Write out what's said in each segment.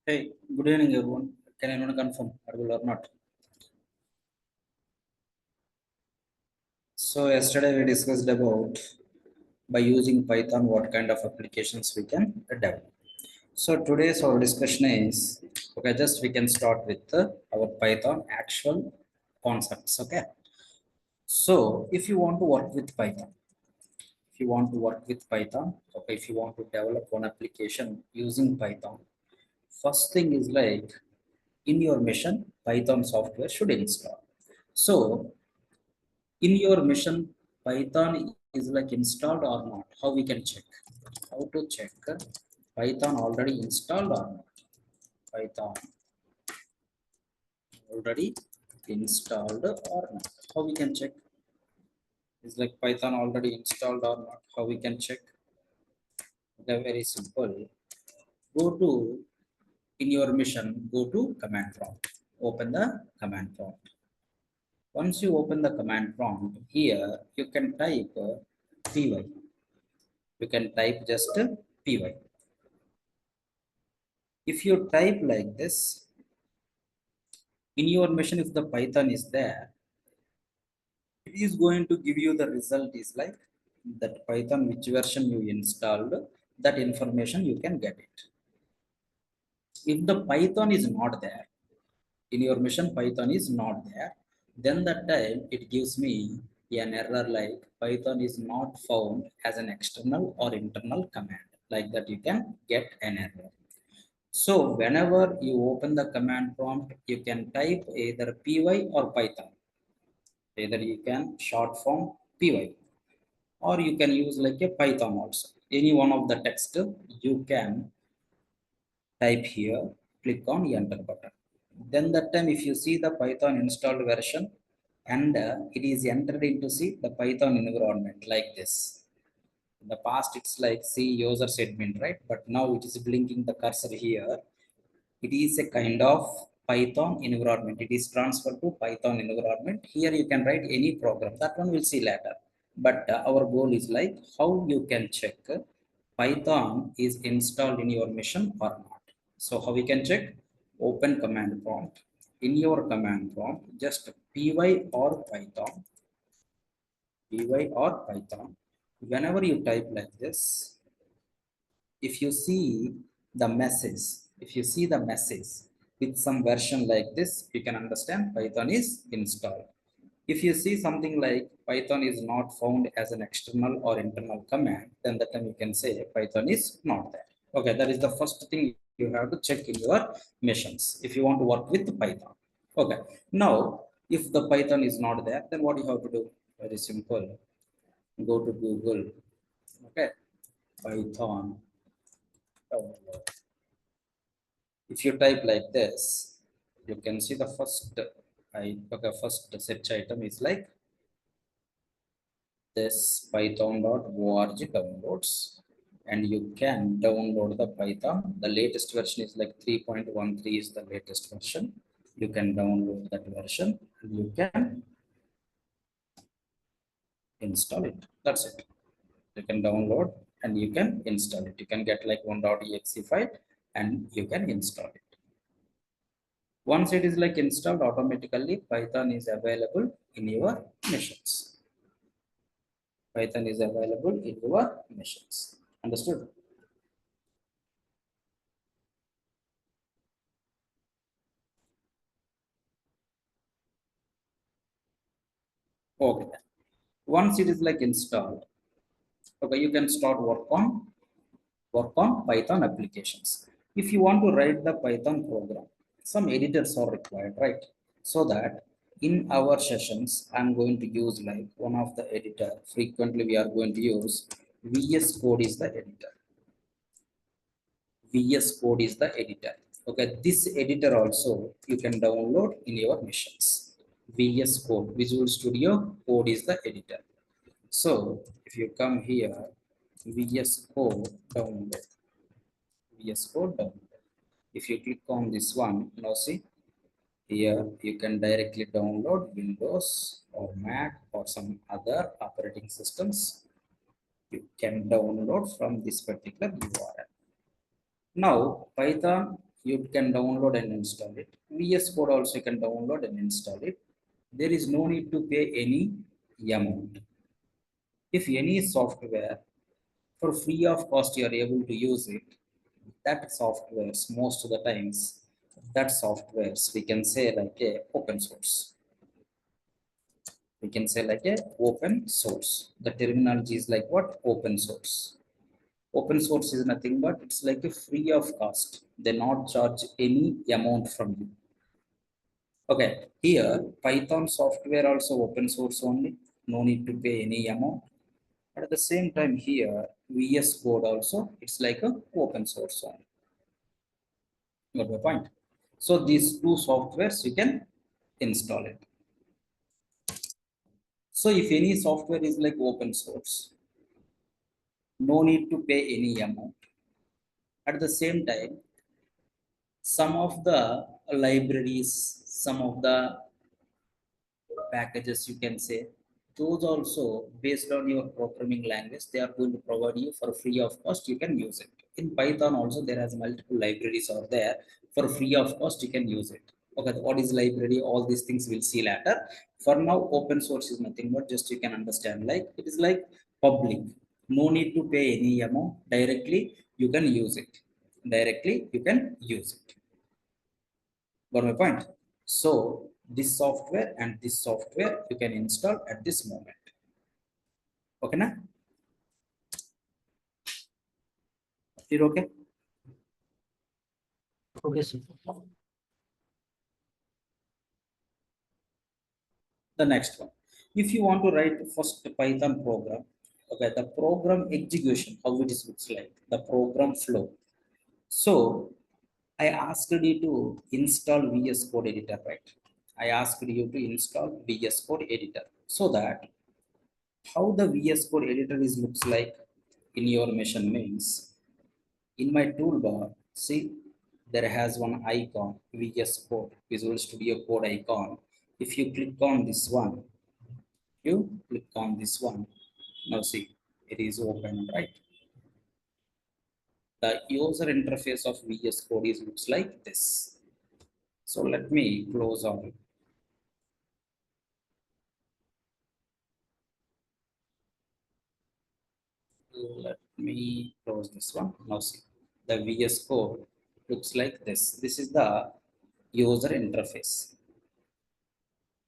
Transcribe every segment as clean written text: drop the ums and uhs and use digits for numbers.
Hey, good evening, everyone. Can anyone confirm audible or not? So yesterday we discussed about by using Python what kind of applications we can develop. So today's our discussion is okay. Just we can start with our Python actual concepts. Okay. So if you want to work with Python, if you want to work with Python, okay, if you want to develop one application using Python, first thing is like in your mission, Python software should install. So in your mission, Python is like installed or not? How we can check? How to check Python already installed or not? Python already installed or not? How we can check? Is like Python already installed or not? How we can check? They're very simple. Go to in your mission, go to command prompt. Open the command prompt. Once you open the command prompt, here you can type py. You can type just py. If you type like this, in your machine, if the Python is there, it is going to give you the result is like that Python, which version you installed, that information you can get it. If the Python is not there, in your machine, Python is not there, then that time it gives me an error like Python is not found as an external or internal command. Like that, you can get an error. So whenever you open the command prompt, you can type either py or Python. Either you can short form py or you can use like a Python also. Any one of the text you can type here, click on enter button. Then that time if you see the Python installed version and it is entered into see the Python environment like this. In the past it's like see user admin, right? But now it is blinking the cursor here. It is a kind of Python environment. It is transferred to Python environment. Here you can write any program. That one we'll see later. But our goal is like how you can check Python is installed in your machine or not. So how we can check? Open command prompt. In your command prompt, just py or Python, py or Python. Whenever you type like this, if you see the message, if you see the message with some version like this, you can understand Python is installed. If you see something like Python is not found as an external or internal command, then that time you can say Python is not there. Okay, that is the first thing you have to check in your missions if you want to work with Python. Okay, now if the Python is not there, then what you have to do? Very simple. Go to Google. Okay, Python. If you type like this, you can see the first search item is like this python.org downloads, and you can download the Python. The latest version is like 3.13 is the latest version. You can download that version and you can install it. That's it. You can download and you can install it. You can get like 1.exe file and you can install it. Once it is like installed, automatically Python is available in your machines. Python is available in your machines. Understood? Okay. Once it is like installed, okay, you can start work on Python applications. If you want to write the Python program, some editors are required, right? So that in our sessions, I'm going to use like one of the editor. Frequently, we are going to use VS Code is the editor. VS Code is the editor. Okay, this editor also you can download in your machines. VS Code, Visual Studio Code is the editor. So if you come here, VS Code download, VS Code download. If you click on this one, now see here you can directly download Windows or Mac or some other operating systems. You can download from this particular URL. Now Python You can download and install it. VS Code also you can download and install it. There is no need to pay any amount. If any software for free of cost you are able to use it, that softwares most of the times, that softwares we can say like a open source. We can say like a open source. The terminology is like what? Open source. Open source is nothing but it's like a free of cost. They not charge any amount from you. Okay, here Python software also open source only. No need to pay any amount. But at the same time here, VS Code also, it's like a open source only. Got my point? So these two softwares you can install it. So if any software is like open source, no need to pay any amount. At the same time, some of the libraries, some of the packages you can say, those also based on your programming language, they are going to provide you for free of cost, you can use it. In Python also there has multiple libraries are there for free of cost, you can use it. Okay, what is library, all these things we'll see later. For now open source is nothing but just you can understand like it is like public, no need to pay any amount, directly you can use it, directly you can use it. Got my point? So this software and this software you can install at this moment. Okay, na? You're okay? Okay, sir. The next one. If you want to write first Python program, okay, the program execution, how it is looks like, the program flow. So I asked you to install VS Code Editor, right? I asked you to install VS Code Editor so that how the VS Code Editor is looks like in your machine means in my toolbar, see, there has one icon, VS Code, Visual Studio Code icon. If you click on this one, you click on this one. Now see, it is open, right? The user interface of VS Code is looks like this. So let me close on. Let me close this one. Now see, the VS Code looks like this. This is the user interface.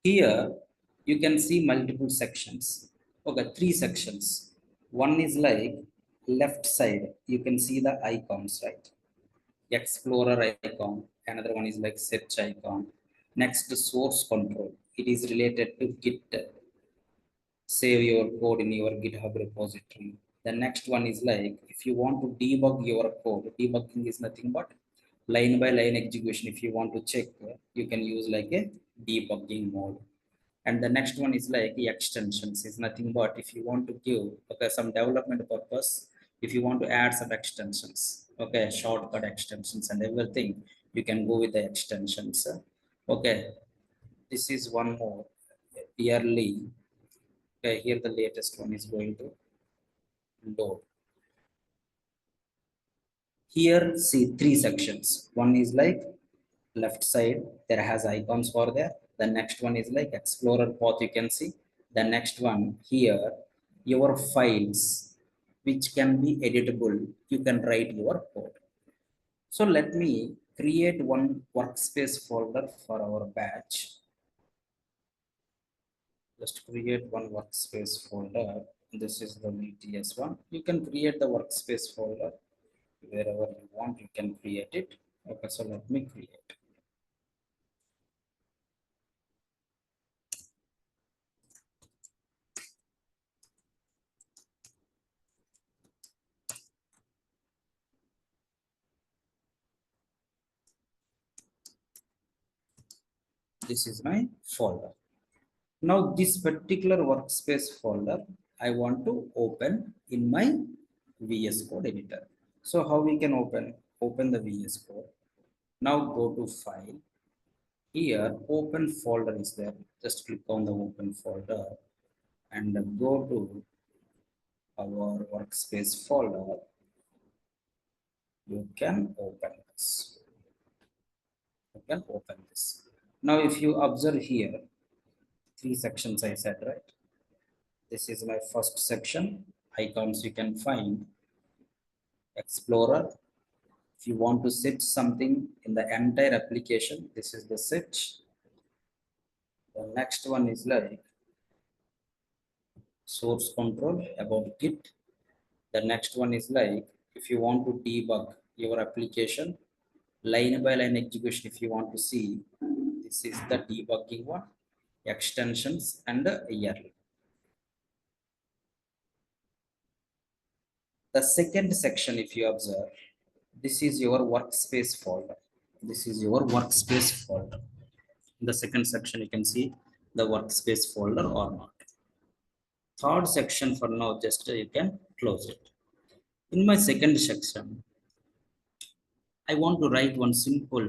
Here you can see multiple sections. Okay, three sections. One is like left side, you can see the icons, right? Explorer icon. Another one is like search icon. Next, source control. It is related to Git. Save your code in your GitHub repository. The next one is like if you want to debug your code, debugging is nothing but line by line execution. If you want to check, you can use like a debugging mode. And the next one is like the extensions is nothing but if you want to give okay some development purpose, if you want to add some extensions, okay, shortcut extensions and everything, you can go with the extensions. Okay, this is one more yearly. Okay, here the latest one is going to load. Here see three sections. One is like left side, there has icons for there. The next one is like explorer path, you can see. The next one here, your files which can be editable, you can write your code. So let me create one workspace folder for our batch. Just create one workspace folder. This is the VTS one. You can create the workspace folder wherever you want, you can create it. Okay, so let me create. This is my folder. Now this particular workspace folder, I want to open in my VS Code editor. So how we can open? Open the VS Code. Now go to file. Here open folder is there. Just click on the open folder and go to our workspace folder. You can open this. can open this. Now, if you observe here, 3 sections I said, right? This is my first section. Icons you can find. Explorer. If you want to set something in the entire application, this is the set. The next one is like source control about Git. The next one is like if you want to debug your application, line by line execution, if you want to see, this is the debugging one, extensions and the yearly. The second section, if you observe, this is your workspace folder. This is your workspace folder. In the second section, you can see the workspace folder or not. Third section for now, just you can close it. In my second section, I want to write one simple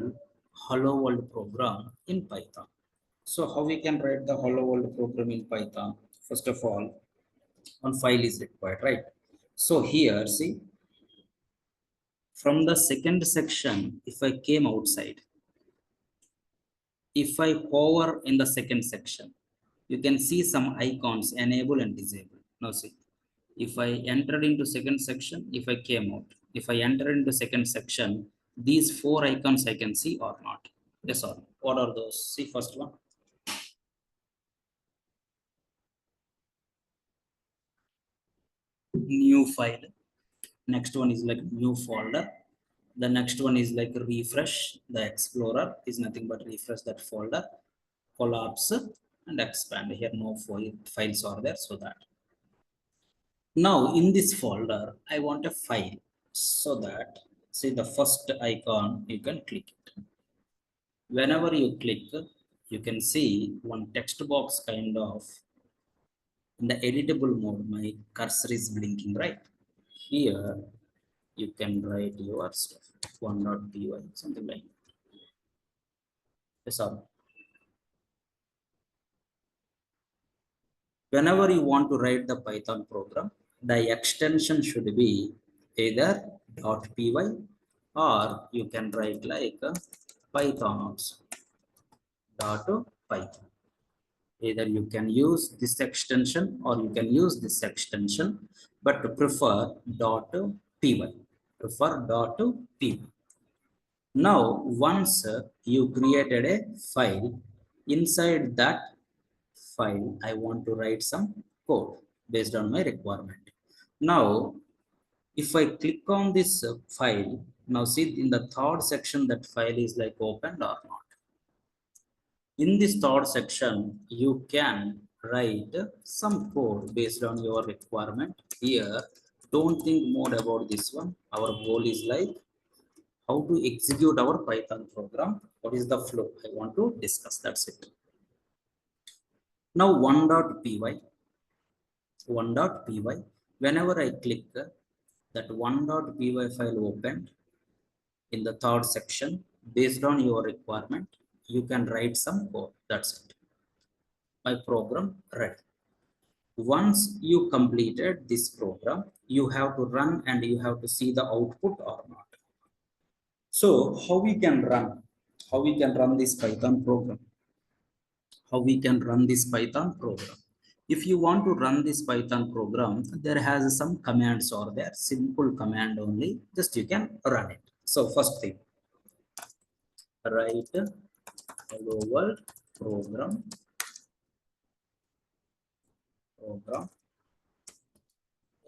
hello world program in Python. So how we can write the hello world program in Python? First of all, one file is required, right? So here, see, from the second section, if I came outside, if I hover in the second section, you can see some icons enable and disable. Now see, if I entered into second section, if I came out, if I entered into second section, these 4 icons I can see or not. Yes or no? What are those? See first one. New file. Next one is like new folder. The next one is like refresh. The explorer is nothing but refresh that folder, collapse and expand. Here no files are there, so that. Now in this folder, I want a file, so that see the first icon, you can click it. Whenever you click, you can see one text box kind of in the editable mode. My cursor is blinking, right? Here you can write your stuff, one.py, something like that. Yes, all. Whenever you want to write the Python program, the extension should be either .py or you can write like Python also, .python. Either you can use this extension or you can use this extension, but prefer .py. Prefer .py. Now, once you created a file, inside that file, I want to write some code based on my requirement. Now, if I click on this file, now see in the third section that file is like opened or not. In this third section, you can write some code based on your requirement. Here, don't think more about this one. Our goal is like how to execute our Python program. What is the flow? I want to discuss. That's it. Now, one.py. Whenever I click that one.py file opened in the third section, based on your requirement, you can write some code. That's it. My program ready. Once you completed this program, you have to run and you have to see the output or not. So how we can run? How we can run this Python program? How we can run this Python program? If you want to run this Python program, there has some commands or there, simple command only, just you can run it. So first thing, write hello world program,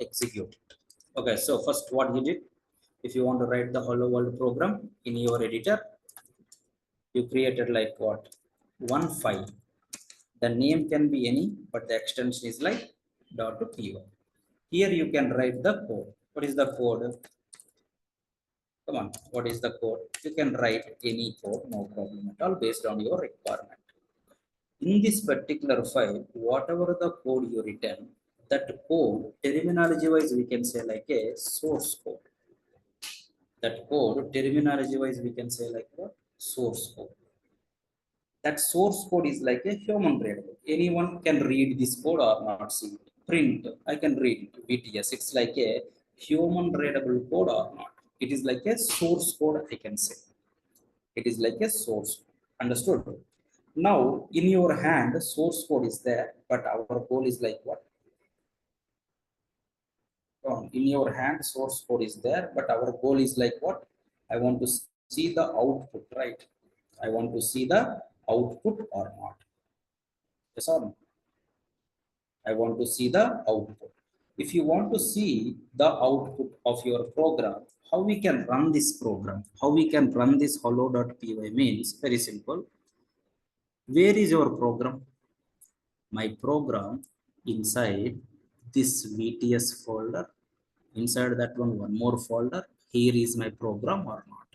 execute it. Okay, so first what you did, if you want to write the hello world program in your editor, you created like what? One file. The name can be any, but the extension is like .py. Here you can write the code. What is the code? Come on, what is the code? You can write any code, no problem at all, based on your requirement. In this particular file, whatever the code you written, that code, terminology wise, we can say like a source code. That code, terminology wise, we can say like a source code. That source code is like a human readable. Anyone can read this code or not see it. Print, I can read it. BTS, it's like a human readable code or not. It is like a source code, I can say. It is like a source. Understood? Now, in your hand, source code is there, but our goal is like what? In your hand, source code is there, but our goal is like what? I want to see the output, right? I want to see the output or not. Yes or no? I want to see the output. If you want to see the output of your program, how we can run this program? How we can run this hello.py means very simple. Where is your program? My program inside this VTS folder. Inside that one more folder. Here is my program or not.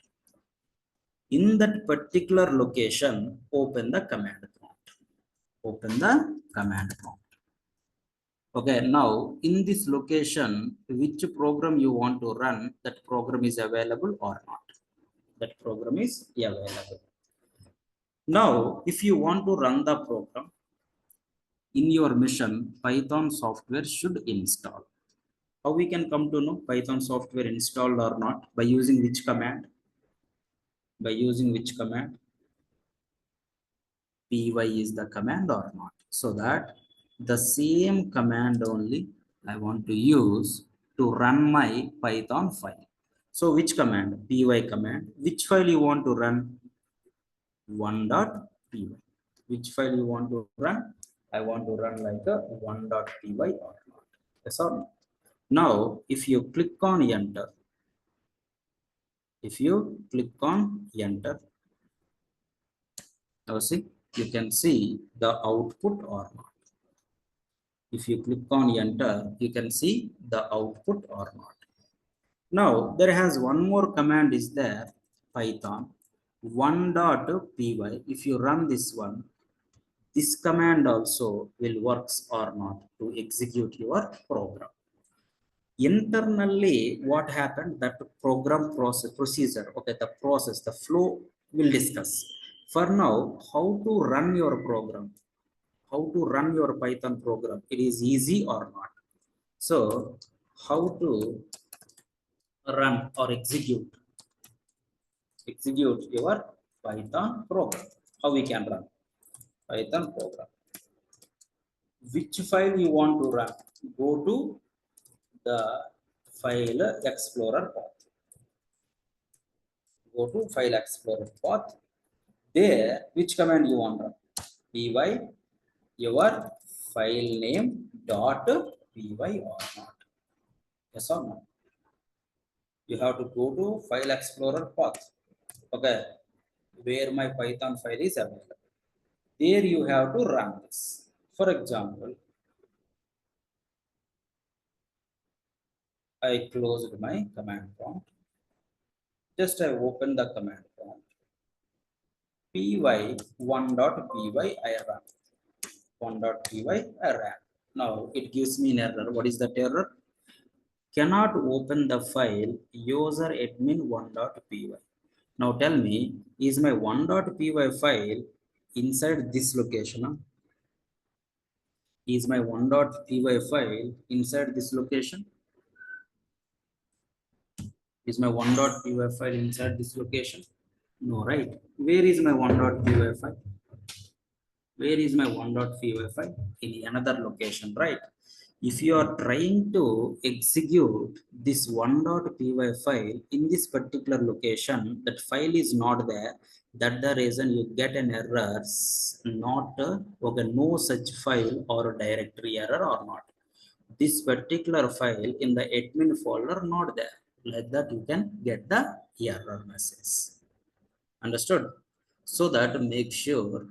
In that particular location, open the command prompt. Open the command prompt. Okay, now in this location, which program you want to run, that program is available or not. That program is available. Now, if you want to run the program, in your mission, Python software should install. How we can come to know Python software installed or not? By using which command? By using which command? Py is the command or not? So that the same command only I want to use to run my Python file. So which command? Py command. Which file you want to run? 1.py. Which file you want to run? I want to run like a 1.py or not. Yes or no? Now, if you click on enter, now see, you can see the output or not. If you click on enter, you can see the output or not. Now, there has one more command is there, Python 1.py. If you run this one, this command also will works or not to execute your program. Internally, what happened, that program procedure, okay, the process, the flow will discuss. For now, how to run your program, how to run your Python program, it is easy or not. So, how to run or execute your Python program. How we can run Python program. Which file you want to run? Go to the file explorer path. Go to file explorer path. There, which command you want to run? Py your file name dot py or not. Yes or no? You have to go to file explorer path. Okay, where my Python file is available. There you have to run this. For example, I closed my command prompt. Just I open the command prompt. py1.py I run. 1.py I ran. Now it gives me an error. What is that error? Cannot open the file user admin 1.py. Now tell me, is my 1.py file inside this location? Is my 1.py file inside this location? Is my 1.py file inside this location? No, right? Where is my 1.py file? Where is my 1.py file? In another location, right? If you are trying to execute this 1.py file in this particular location, that file is not there. That's the reason you get an error, not okay, no such file or directory error or not. This particular file in the admin folder not there. Like that you can get the error message. Understood? So that make sure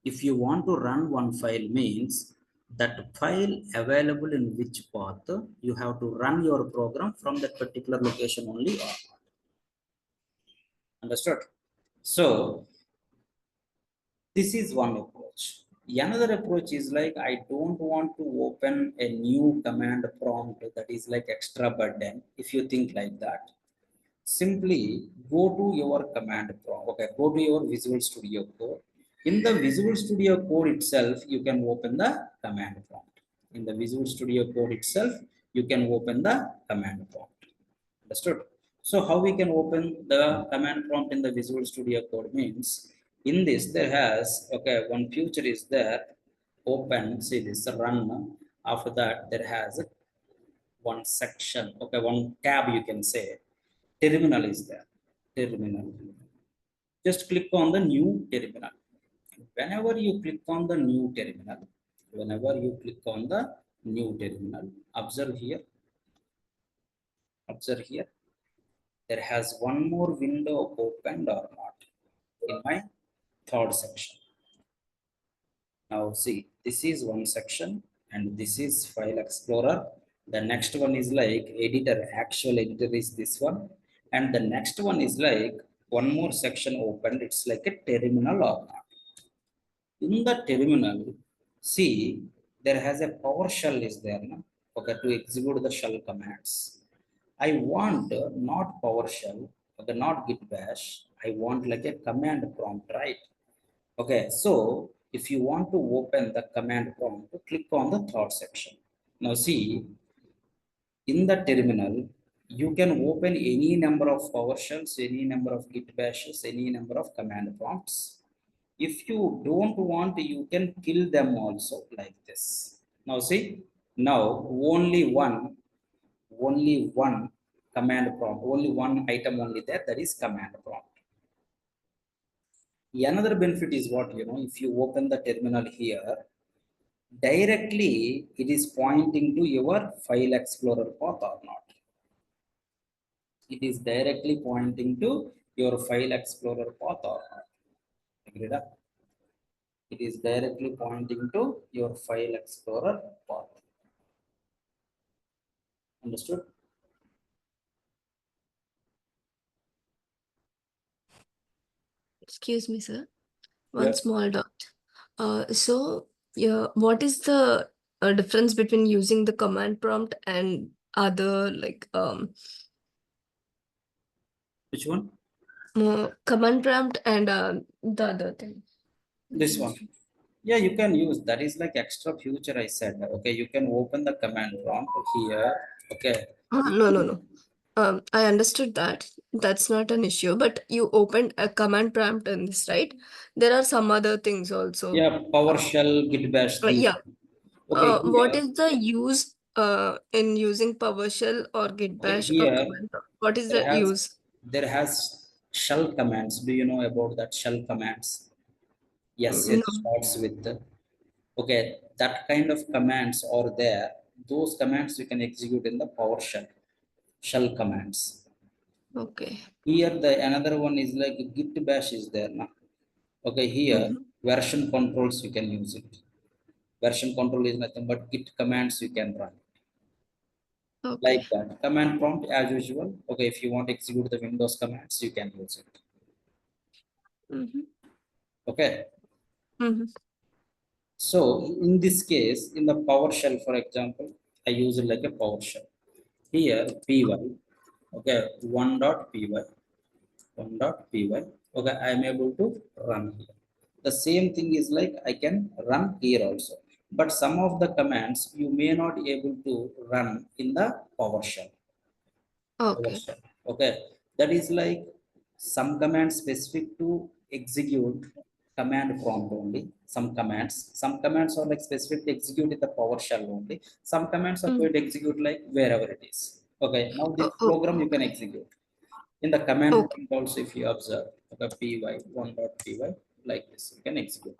if you want to run one file means that file available in which path you have to run your program from that particular location only or not. Understood? So this is one approach. Another approach is like I don't want to open a new command prompt that is like extra burden. If you think like that, simply go to your command prompt. Okay, go to your Visual Studio Code. In the Visual Studio Code itself, you can open the command prompt. In the Visual Studio Code itself, you can open the command prompt. Understood? So how we can open the command prompt in the Visual Studio Code means, in this there has, okay, one future is there, open, see this, run. After that there has one section, okay, one tab you can say, terminal is there, terminal. Just click on the new terminal. Whenever you click on the new terminal, whenever you click on the new terminal, observe here, observe here, there has one more window opened or not in my third section. Now see, this is one section and this is File Explorer. The next one is like editor, actual editor is this one. And the next one is like one more section opened. It's like a terminal or not. In the terminal, see, there has a PowerShell is there, no? Okay, to execute the shell commands. I want not PowerShell, okay, not Git Bash. I want like a command prompt, right? Okay, so if you want to open the command prompt, click on the third section. Now see, in the terminal, you can open any number of PowerShells, any number of Git bashes, any number of command prompts. If you don't want, you can kill them also like this. Now see, now only one command prompt, only one item only there, that is command prompt. Another benefit is what, if you open the terminal here, directly it is pointing to your File Explorer path or not. It is directly pointing to your File Explorer path or not. Agreed? It is directly pointing to your File Explorer path. Understood? Excuse me, sir. One Yeah. small dot. So, yeah, what is the difference between using the command prompt and other like Which one? command prompt and the other thing? This one. Yeah, you can use that is like extra feature I said. Okay, you can open the command prompt here. Okay. No, no, no. I understood that. That's not an issue. But you opened a command prompt in this, right? There are some other things also. Yeah, PowerShell, Git Bash, these. Yeah. Okay, What here, is the use in using PowerShell or Git okay, Bash or here command prompt? What is there the has use? there has shell commands. Do you know about that shell commands? Yes, it No. starts with the, okay, that kind of commands are there. Those commands you can execute in the PowerShell shell commands. Okay. Here the another one is like Git Bash is there now. Okay, here Mhm. version controls you can use it. Version control is nothing but Git commands you can run. Okay. Like that. Command prompt as usual. Okay, if you want to execute the Windows commands, you can use it. Mhm. Okay. Mhm. So in this case, in the PowerShell, for example, I use it like a PowerShell. Here, py, okay, one.py. Okay, I am able to run here. The same thing is like I can run here also. But some of the commands you may not be able to run in the PowerShell. Okay. PowerShell. Okay, that is like some commands specific to execute command prompt only. Some commands are like specific to execute in the PowerShell only. Some commands are Mm. going to execute like wherever it is. Okay, now this Oh, program you can okay. execute in the command Okay. prompt also. If you observe, okay, py one.py like this, you can execute.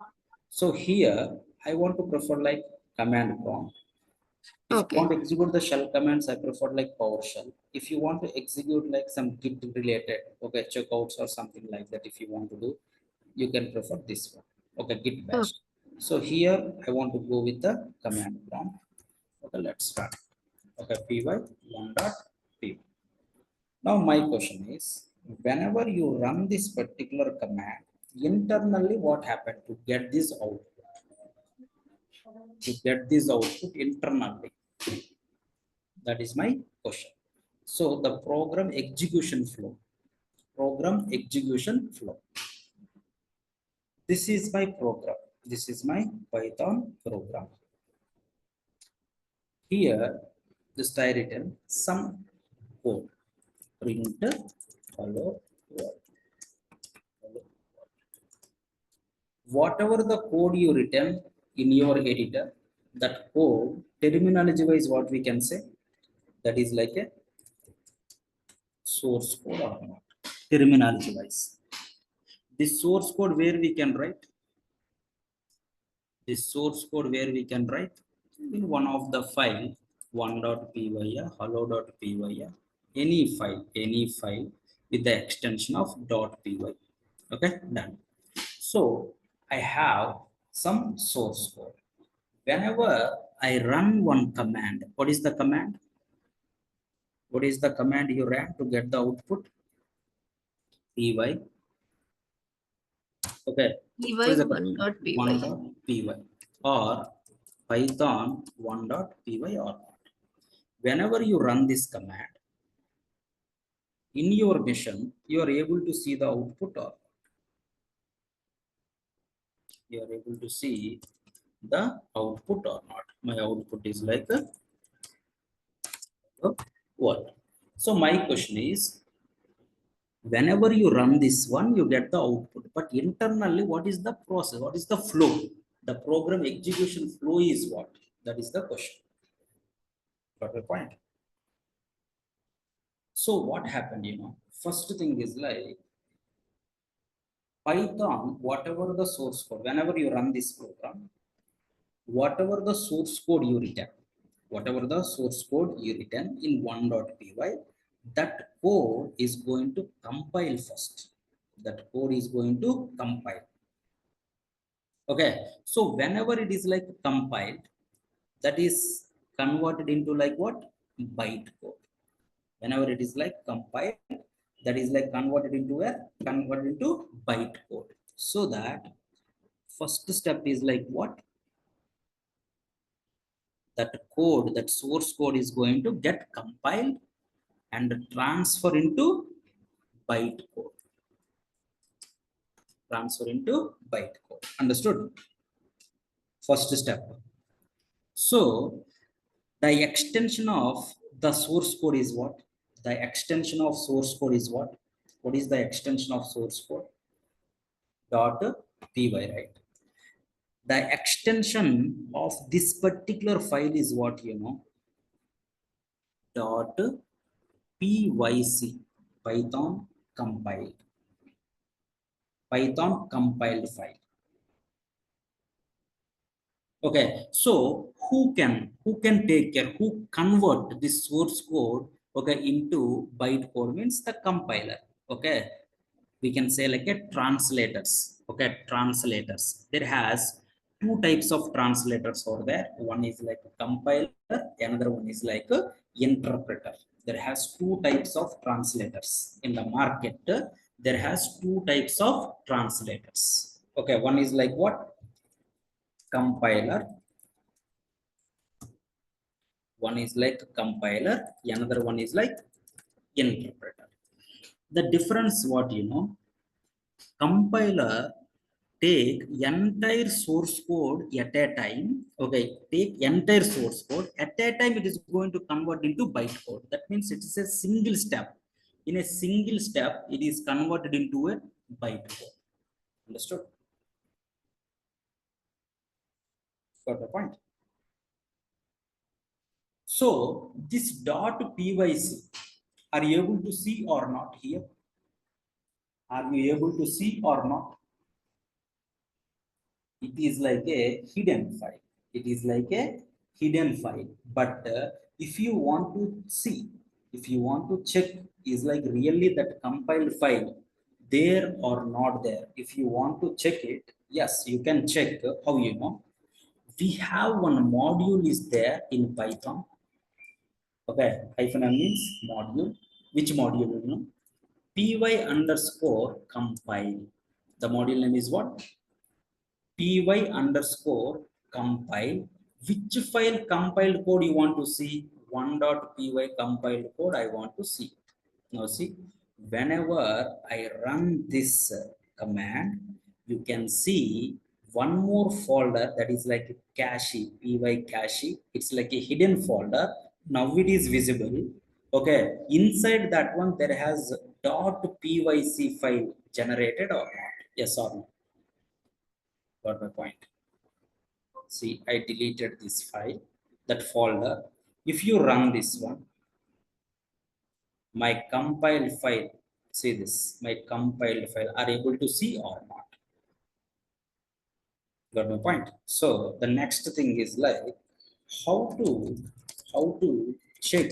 So here I want to prefer like command prompt. If you want Okay. to execute the shell commands, I prefer like PowerShell. If you want to execute like some Git related, okay, checkouts or something like that, if you want to do, you can prefer this one. Okay, Git Oh, bash. So here I want to go with the command prompt. Okay, let's start. Okay, py one.py. Now my question is, whenever you run this particular command, internally what happened to get this output? To get this output internally? That is my question. So the program execution flow. This is my program. This is my Python program. Here, just I written some code. print hello world. Hello. Whatever the code you written in your editor, that code terminology wise what we can say, that is like a source code or not, terminology wise. This source code where we can write, this source code where we can write in one of the file 1.py hello.py, any file with the extension of .py. Okay, done. So I have some source code. Whenever I run one command, what is the command? What is the command you ran to get the output? Py. Okay, what is the py1.py. 1.py or python 1.py or not. Whenever you run this command in your mission, you are able to see the output, or you are able to see the output or not. My output is like a what? So my question is, whenever you run this one, you get the output, but internally what is the process, what is the flow, the program execution flow is what? That is the question. Got the point? So what happened, first thing is like Python, whatever the source code, whenever you run this program, whatever the source code you written, whatever the source code you written in 1.py, that code is going to compile first. That code is going to compile. Okay, so whenever it is like compiled, that is converted into like what? Byte code. Whenever it is like compiled, that is like converted into a converted into byte code. So that first step is like what? That code, that source code is going to get compiled and transfer into byte code. Transfer into byte code. Understood? First step. So the extension of the source code is what? The extension of source code is what? What is the extension of source code? .py, right? The extension of this particular file is what, .pyc, Python compiled. Python compiled file. Okay, so who can take care, who convert this source code, okay, into byte code means the compiler. Okay, we can say like a translators. Okay, translators. There has two types of translators over there. One is like a compiler, another one is like a interpreter. There has two types of translators in the market. There has two types of translators. Okay, one is like what? Compiler. One is like compiler, another one is like interpreter. The difference what, compiler take entire source code at a time. Okay, take entire source code at a time, it is going to convert into byte code. That means it is a single step. In a single step, it is converted into a byte code. Understood? Got the point? So this .pyc, are you able to see or not here? Are you able to see or not? It is like a hidden file. It is like a hidden file. But if you want to see, if you want to check, is like really that compiled file there or not there. If you want to check it, yes, you can check. How you know? We have one module is there in Python. Okay, hyphen m means module. Which module, py underscore compile. The module name is what? py underscore compile. Which file compiled code you want to see? 1.py compiled code I want to see. Now see, whenever I run this command, you can see one more folder that is like cache, py cache. It's like a hidden folder. Now it is visible. Okay, inside that one there has .pyc file generated or not? Yes or no? Got my point. See, I deleted this file, that folder. If you run this one, my compiled file, see this, my compiled file are able to see or not? Got my point. So the next thing is like how to check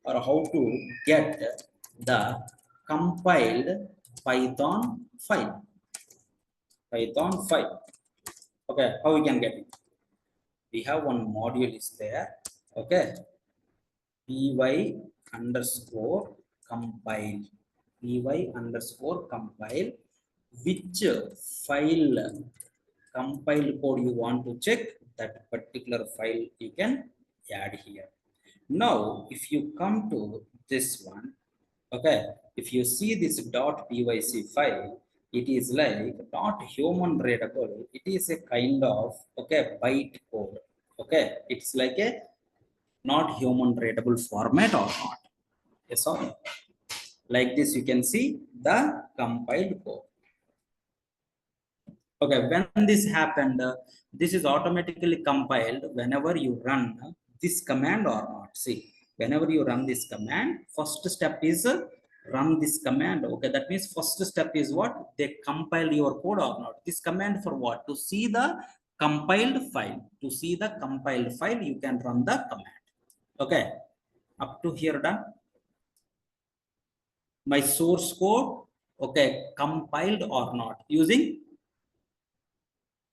or how to get the compiled python file. Okay, how we can get it? We have one module is there. Okay, py underscore compile, py underscore compile, which file compile code you want to check, that particular file you can add here. Now if you come to this one, okay, if you see this .pyc file, it is like not human readable, it is a kind of, okay, byte code. Okay, it's like a not human readable format or not? Yes or no? Like this you can see the compiled code. Okay, when this happened, this is automatically compiled whenever you run this command or not. See, whenever you run this command, first step is run this command. Okay, that means first step is what? They compile your code or not. This command for what? To see the compiled file. To see the compiled file, you can run the command. Okay, up to here done. My source code, okay, compiled or not? Using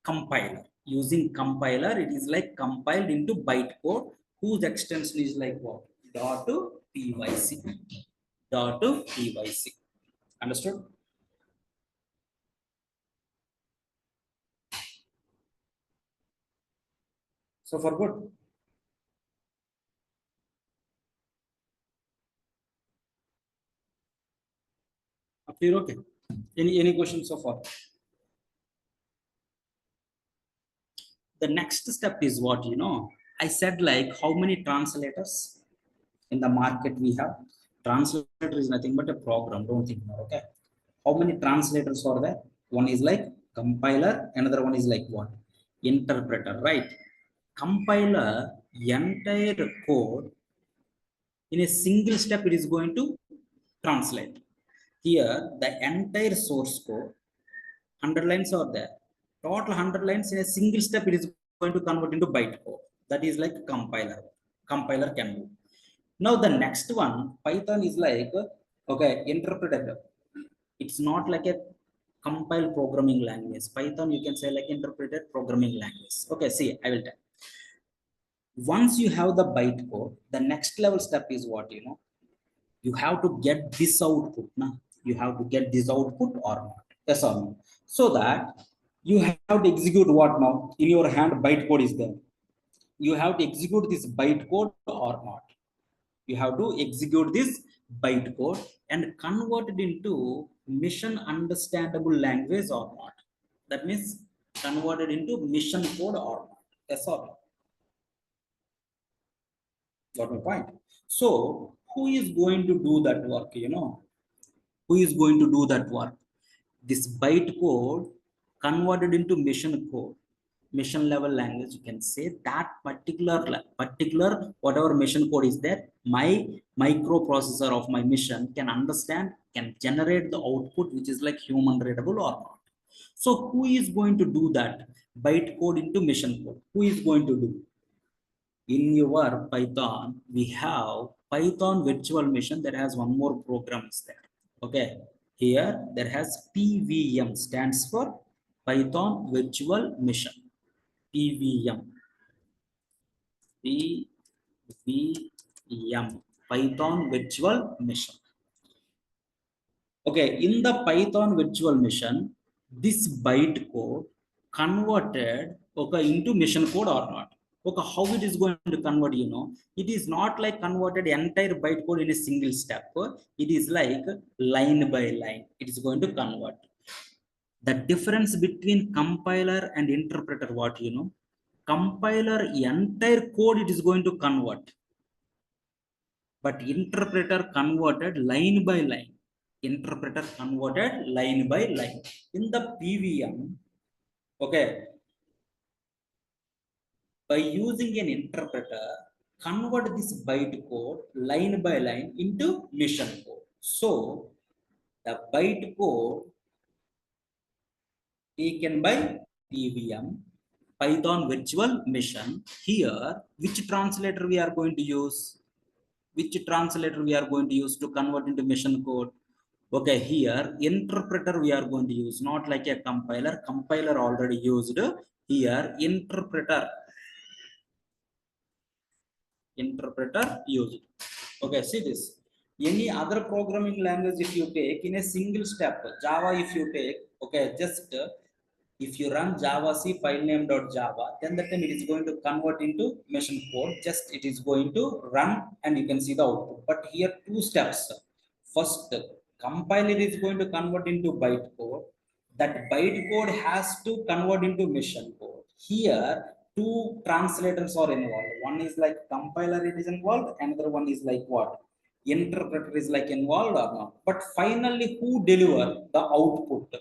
compiler, it is like compiled into bytecode, whose extension is like what? .pyc. .pyc. Understood? So for good. Up here, okay. Any questions so far? The next step is what, I said like how many translators in the market we have. Translator is nothing but a program, don't think more. Okay, how many translators are there? One is like compiler, another one is like what? Interpreter, right? Compiler entire code in a single step, it is going to translate. Here the entire source code 100 lines are there, total 100 lines in a single step, it is going to convert into byte code. That is like compiler can do. Now the next one, Python is like, okay, interpreter. It's not like a compile programming language. Python you can say like interpreted programming language. Okay, see, I will tell. Once you have the bytecode, the next level step is what, you have to get this output. You have to get this output or not? Yes or no? So that you have to execute what now? In your hand, bytecode is there. You have to execute this bytecode or not? You have to execute this bytecode and convert it into mission understandable language or not? That means converted into mission code or not? Yes or no? Got my point? So who is going to do that work? Who is going to do that work? This bytecode converted into mission code, mission level language, you can say that particular whatever mission code is there, my microprocessor of my mission can understand, can generate the output which is like human readable or not. So who is going to do that bytecode into mission code? Who is going to do? In your Python, we have Python virtual machine that has one more program is there. Okay, here there has PVM, stands for Python virtual machine. PVM, PVM, Python virtual machine. Okay, in the Python virtual machine, this bytecode converted, okay, into mission code or not? Okay, how it is going to convert? It is not like converted entire bytecode in a single step. It is like line by line. It is going to convert. The difference between compiler and interpreter, what? Compiler entire code it is going to convert. but interpreter converted line by line. Interpreter converted line by line. In the PVM, okay, by using an interpreter, convert this byte code line by line into mission code. So the byte code taken by PVM, Python virtual machine. Here, which translator we are going to use? Which translator we are going to use to convert into machine code? Okay, here interpreter we are going to use, not like a compiler. Compiler already used. Here interpreter used. Okay, see this. Any other programming language, if you take in a single step, Java, if you take, okay, just if you run Java C filename.java, then the time it is going to convert into machine code. Just it is going to run and you can see the output. But here two steps. First, compiler is going to convert into byte code. That byte code has to convert into machine code. Here, two translators are involved. One is like compiler it is involved, another one is like what? Interpreter is like involved or not. But finally, who deliver the output?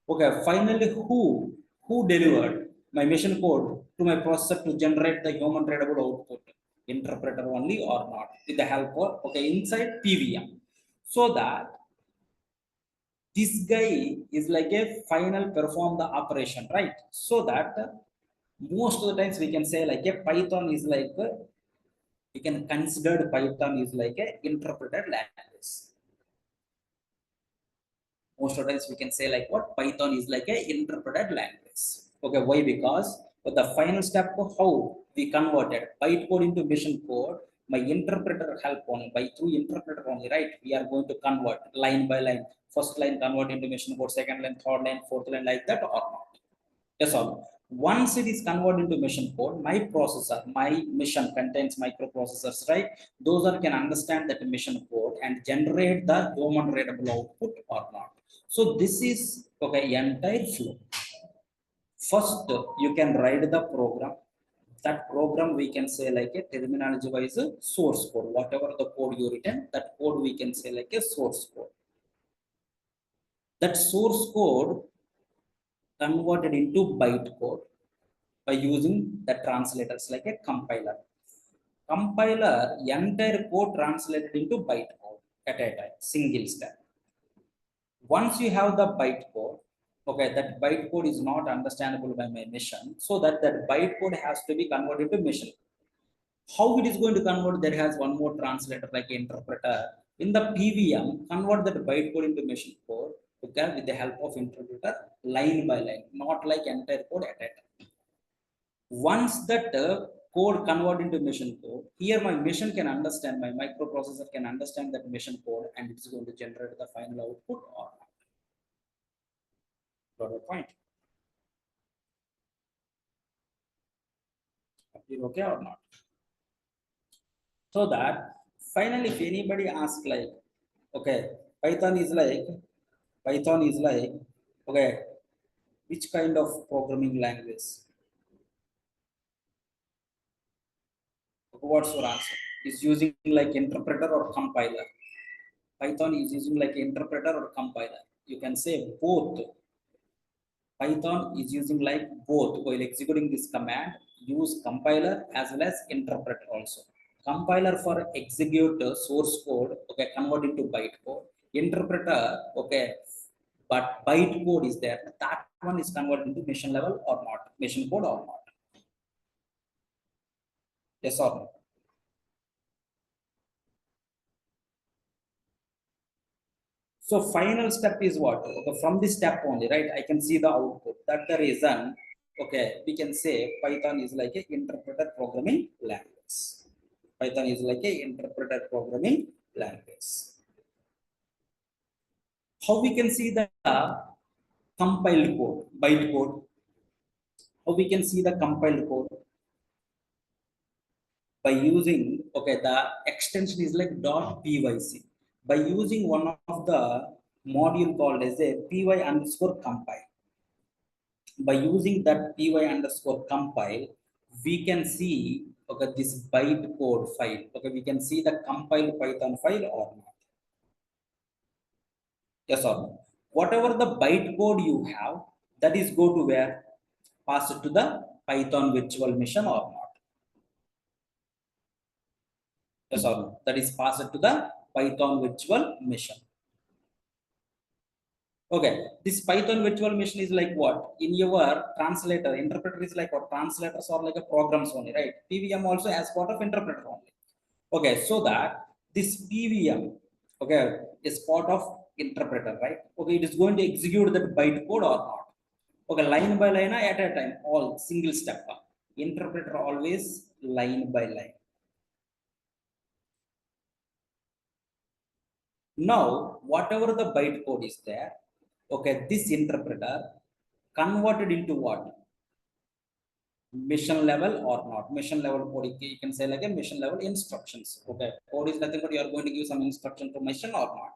Okay, finally, who delivered my machine code to my processor to generate the human readable output? Interpreter only or not? With the help of, okay, inside PVM. So that this guy is like a final perform the operation, right? So that most of the times we can say like a Python is like we can consider Python is like a interpreted language. Most of the times we can say like what? Python is like a interpreted language. Okay, why? Because with the final step of how we converted byte code into machine code, my interpreter help only, by through interpreter only, right? We are going to convert line by line. First line convert into machine code, second line, third line, fourth line, like that or not? Yes or no? Once it is converted into machine code, my processor, my mission contains microprocessors, right? Those are can understand that machine code and generate the human readable output or not. So this is okay entire flow. First, you can write the program. That program we can say like a terminology wise source code. Whatever the code you written, that code we can say like a source code. That source code converted into byte code by using the translators like a compiler. Compiler entire code translated into byte code at a time, single step. Once you have the byte code, okay, that byte code is not understandable by my mission, so that byte code has to be converted to mission. How it is going to convert? There has one more translator like interpreter. In the PVM, convert that byte code into machine code, okay, with the help of interpreter line by line, not like entire code at a time. Once that code convert into machine code, here my machine can understand, my microprocessor can understand that machine code and it's going to generate the final output or not. Got a point? Okay or not? So that finally, if anybody asks like, okay, Python is like, okay, which kind of programming language? What's your answer? Is using like interpreter or compiler? Python is using like interpreter or compiler? You can say both. Python is using like both while executing this command, use compiler as well as interpreter also. Compiler for execute source code, okay, convert into byte code. Interpreter, okay, but byte code is there. That one is converted into machine level or not, machine code or not. Yes or no? So final step is what? Okay, from this step only, right? I can see the output. That's the reason. Okay, we can say Python is like a interpreter programming language. Python is like a interpreter programming language. How we can see the compiled code, byte code? How we can see the compiled code? By using, okay, the extension is like .pyc. By using one of the module called as a py underscore compile. By using that py underscore compile, we can see okay, this bytecode file. Okay, we can see the compiled Python file or not. Yes or no? Whatever the bytecode you have, that is go to where? Pass it to the Python virtual machine or not. Yes or no? That is passed to the Python virtual machine. Okay, this Python virtual machine is like what? In your translator, interpreter is like what? Translators are like a programs only, right? PVM also as part of interpreter only. Okay, so that this PVM, okay, is part of interpreter, right? Okay, it is going to execute that bytecode or not. Okay, line by line at a time, all single step. Interpreter always line by line. Now, whatever the bytecode is there, okay, this interpreter converted into what? Mission level or not? Mission level code, you can say like a mission level instructions. Okay, code is nothing but you are going to give some instruction to mission or not.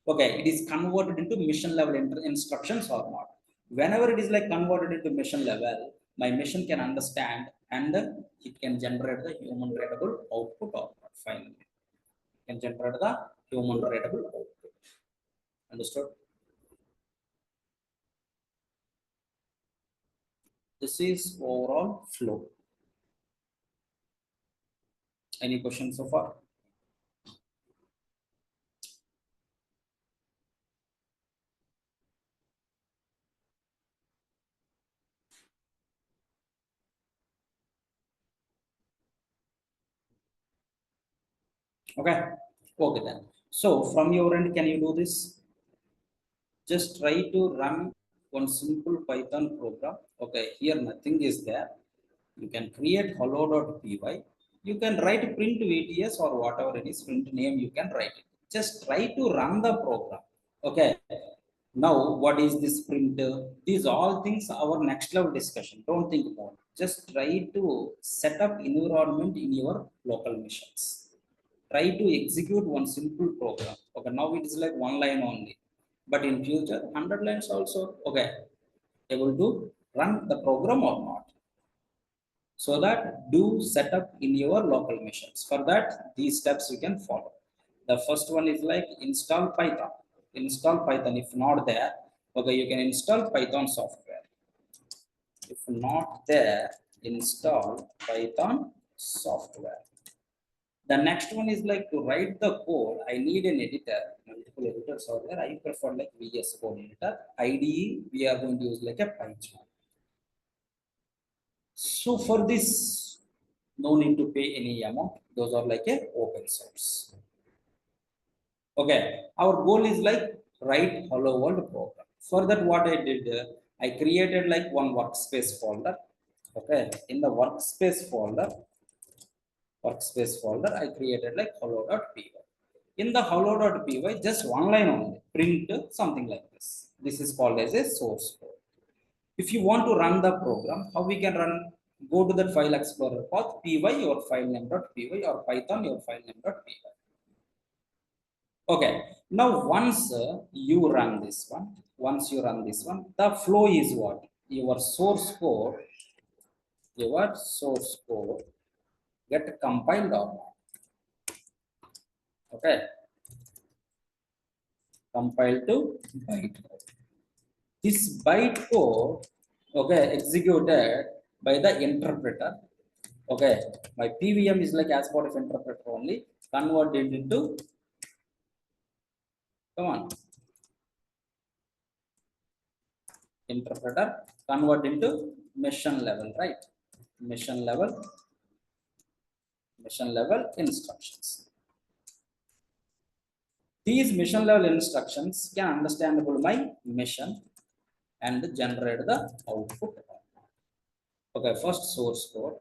Okay, it is converted into mission level instructions or not. Whenever it is like converted into mission level, my mission can understand and it can generate the human readable output or not. Finally, it can generate the human readable output. Understood? This is overall flow. Any questions so far? Okay. Okay then. So from your end, can you do this? Just try to run one simple Python program. Okay, here nothing is there. You can create hello.py. You can write print VTS or whatever it is, print name, you can write it. Just try to run the program. Okay. Now, what is this print? These all things our next level discussion. Don't think about it. Just try to set up environment in your local machines. Try to execute one simple program. Okay, now it is like one line only. But in future, 100 lines also, okay, able to run the program or not. So that do set up in your local machines. For that, these steps you can follow. The first one is like install Python. Install Python. If not there, okay, you can install Python software. If not there, install Python software. The next one is like to write the code. I need an editor. Multiple editors are there. I prefer like VS Code editor. IDE, we are going to use like a Python. So for this, no need to pay any amount. Those are like a open source. Okay, our goal is like write hello world program. For that, what I did, I created like one workspace folder. Okay, in the workspace folder, I created like hello.py. In the hello.py, just one line only, print something like this. This is called as a source code. If you want to run the program, how we can run? Go to the file explorer path, py your file name.py or Python your file name.py. Okay, now once you run this one, the flow is what? Your source code get compiled or not. Okay, compiled to bytecode. This bytecode, okay, executed by the interpreter. Okay, my PVM is like as part of interpreter only, converted into, come on, interpreter, convert into mission level, right? Mission level instructions. These mission level instructions can understandable my mission and generate the output. Okay, first source code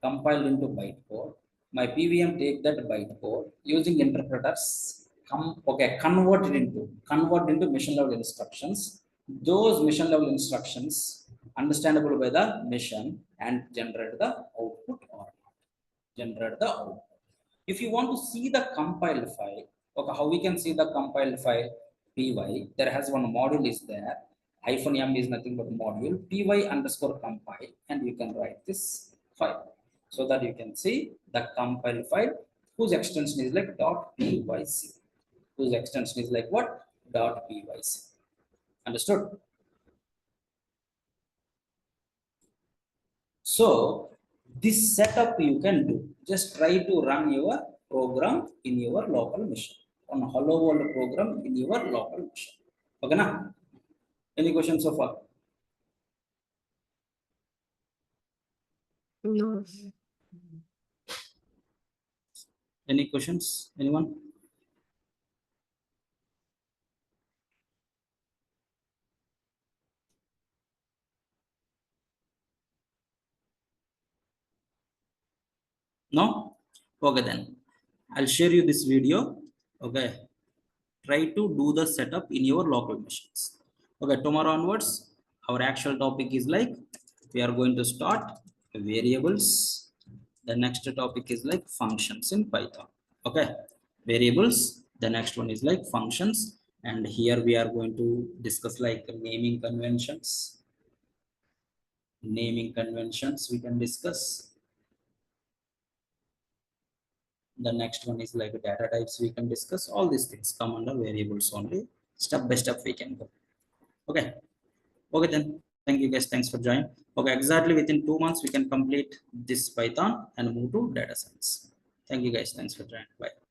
compiled into bytecode. My PVM take that bytecode using interpreters. Convert into mission level instructions. Those mission level instructions understandable by the mission and generate the output or not. Generate the output. If you want to see the compiled file, okay, how we can see the compiled file? Py, there has one module is there. -m is nothing but module, py underscore compile, and you can write this file. so that you can see the compile file whose extension is like .pyc, whose extension is like what, .pyc. Understood? So this setup you can do. Just try to run your program in your local machine, on a Hello World program in your local machine. Okay, na? Any questions so far? No. Any questions? Anyone? No? Okay, then I'll share you this video. Okay, try to do the setup in your local machines. Okay, tomorrow onwards, our actual topic is like we are going to start variables. The next topic is like functions in Python. Okay, variables. The next one is like functions, and here we are going to discuss like naming conventions. Naming conventions we can discuss. The next one is like data types we can discuss. All these things come under variables only. Step by step we can go. Okay. Okay then. Thank you guys. Thanks for joining. Okay, exactly within 2 months we can complete this Python and move to data science. Thank you guys. Thanks for joining. Bye.